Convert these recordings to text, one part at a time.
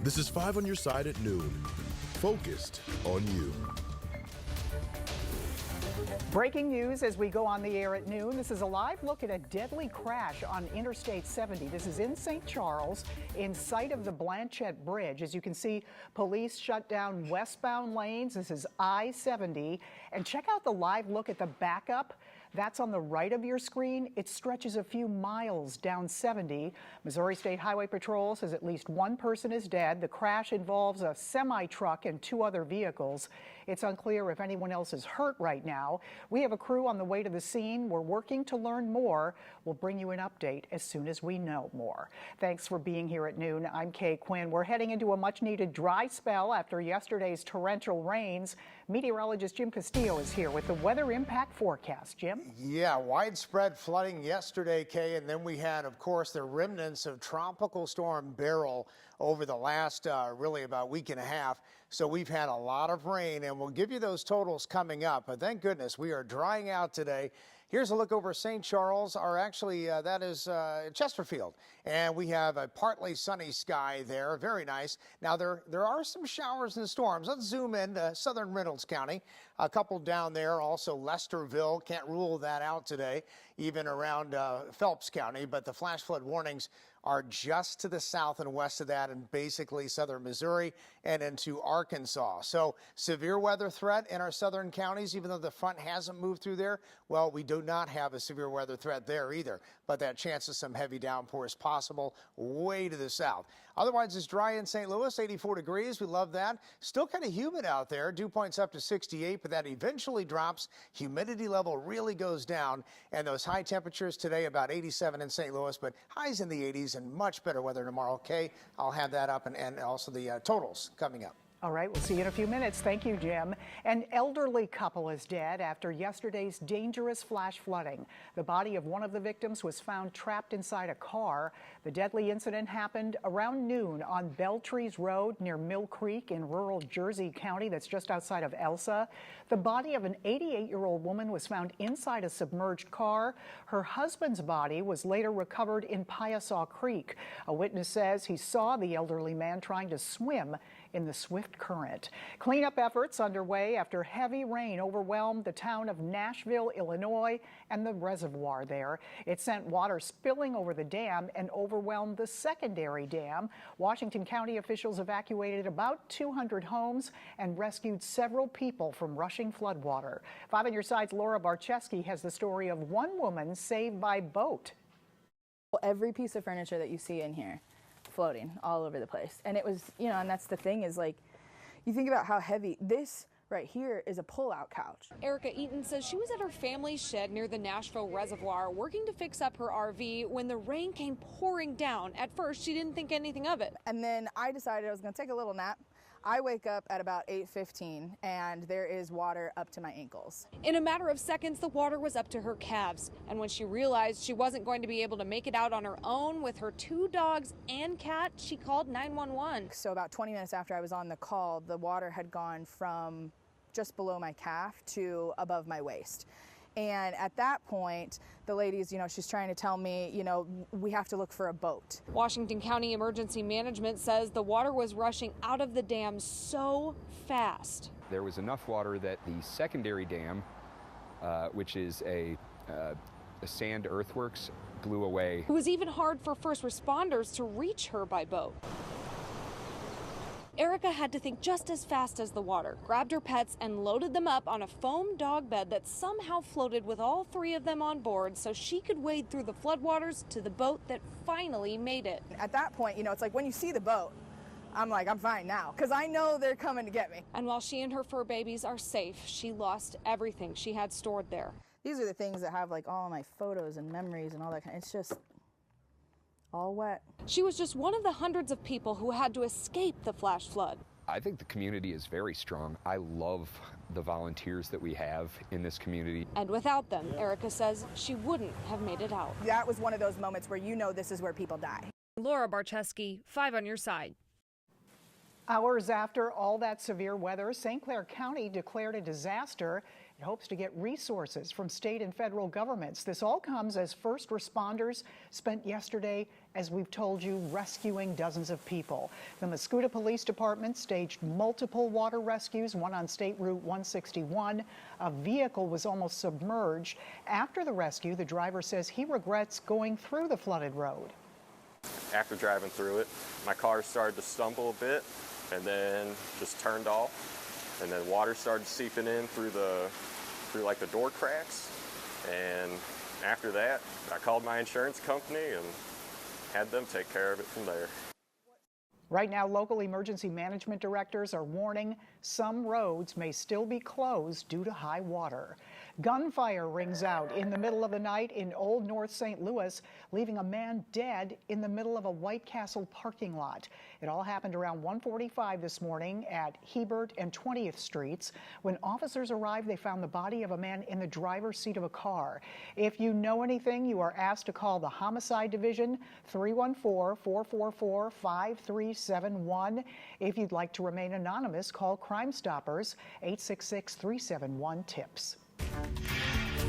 This is 5 on your side at noon. Focused on you. Breaking news as we go on the air at noon. This is a live look at a deadly crash on Interstate 70. This is in St. Charles, in sight of the Blanchette Bridge. As you can see, police shut down westbound lanes. This is I-70. And check out the live look at the backup. That's on the right of your screen. It stretches a few miles down 70. Missouri State Highway Patrol says at least one person is dead. The crash involves a semi-truck and 2 other vehicles. It's unclear if anyone else is hurt right now. We have a crew on the way to the scene. We're working to learn more. We'll bring you an update as soon as we know more. Thanks for being here at noon. I'm Kay Quinn. We're heading into a much-needed dry spell after yesterday's torrential rains. Meteorologist Jim Castillo is here with the weather impact forecast. Jim? Yeah, widespread flooding yesterday, Kay, and then we had, of course, the remnants of Tropical Storm Beryl over the last really about week and a half. So we've had a lot of rain, and we'll give you those totals coming up. But thank goodness we are drying out today. Here's a look over St. Charles, or actually that is Chesterfield. And we have a partly sunny sky there. Very nice. Now, there are some showers and storms. Let's zoom in to southern Reynolds County. A couple down there, also Lesterville. Can't rule that out today, even around Phelps County. But the flash flood warnings are just to the south and west of that, and basically southern Missouri and into Arkansas. So severe weather threat in our southern counties, even though the front hasn't moved through there. Well, we do not have a severe weather threat there either, but that chance of some heavy downpours possible way to the south. Otherwise, it's dry in St. Louis, 84 degrees. We love that. Still kind of humid out there. Dew points up to 68, but that eventually drops. Humidity level really goes down, and those high temperatures today about 87 in St. Louis, but highs in the 80s and much better weather tomorrow. Okay, I'll have that up and also the totals coming up. All right, we'll see you in a few minutes. Thank you, Jim. An elderly couple is dead after yesterday's dangerous flash flooding. The body of one of the victims was found trapped inside a car. The deadly incident happened around noon on Beltrees Road near Mill Creek in rural Jersey County. That's just outside of Elsa. The body of an 88-year-old woman was found inside a submerged car. Her husband's body was later recovered in Piasaw Creek. A witness says he saw the elderly man trying to swim in the swift current. Cleanup efforts underway after heavy rain overwhelmed the town of Nashville, Illinois, and the reservoir there. It sent water spilling over the dam and overwhelmed the secondary dam. Washington County officials evacuated about 200 homes and rescued several people from rushing floodwater. 5 on your side's Laura Barczewski has the story of one woman saved by boat. Every piece of furniture that you see in here floating all over the place. And it was, you know, and that's the thing is, like, you think about how heavy this right here is. A pull-out couch. Erica Eaton says she was at her family's shed near the Nashville Reservoir working to fix up her RV when the rain came pouring down. At first, she didn't think anything of it. And then I decided I was going to take a little nap. I wake up at about 8:15 and there is water up to my ankles. In a matter of seconds, the water was up to her calves. And when she realized she wasn't going to be able to make it out on her own with her 2 dogs and cat, she called 911. So about 20 minutes after I was on the call, the water had gone from just below my calf to above my waist. And at that point, the ladies, you know, she's trying to tell me, you know, we have to look for a boat. Washington County Emergency Management says the water was rushing out of the dam so fast. There was enough water that the secondary dam, which is a sand earthworks, blew away. It was even hard for first responders to reach her by boat. Erica had to think just as fast as the water, grabbed her pets and loaded them up on a foam dog bed that somehow floated with all 3 of them on board so she could wade through the floodwaters to the boat that finally made it. At that point, you know, it's like when you see the boat, I'm like, I'm fine now, because I know they're coming to get me. And while she and her fur babies are safe, she lost everything she had stored there. These are the things that have like all my photos and memories and all that kind of, it's just all wet. She was just one of the hundreds of people who had to escape the flash flood. I think the community is very strong. I love the volunteers that we have in this community. And without them, Erica says she wouldn't have made it out. That was one of those moments where you know this is where people die. Laura Barczewski, 5 on your side. Hours after all that severe weather, St. Clair County declared a disaster. It hopes to get resources from state and federal governments. This all comes as first responders spent yesterday as we've told you, rescuing dozens of people. The Mascoutah Police Department staged multiple water rescues, one on State Route 161. A vehicle was almost submerged. After the rescue, the driver says he regrets going through the flooded road. After driving through it, my car started to stumble a bit and then just turned off. And then water started seeping in through like the door cracks. And after that, I called my insurance company and had them take care of it from there. Right now, local emergency management directors are warning some roads may still be closed due to high water. Gunfire rings out in the middle of the night in Old North St. Louis, leaving a man dead in the middle of a White Castle parking lot. It all happened around 1:45 this morning at Hebert and 20th Streets. When officers arrived, they found the body of a man in the driver's seat of a car. If you know anything, you are asked to call the Homicide Division, 314-444-5371. If you'd like to remain anonymous, call Crime Stoppers, 866-371-TIPS.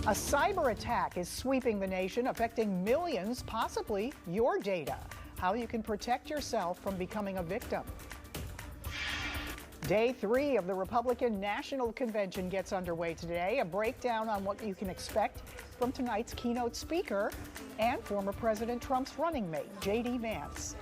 A cyber attack is sweeping the nation, affecting millions, possibly your data. How you can protect yourself from becoming a victim. Day 3 of the Republican National Convention gets underway today. A breakdown on what you can expect from tonight's keynote speaker and former President Trump's running mate, J.D. Vance.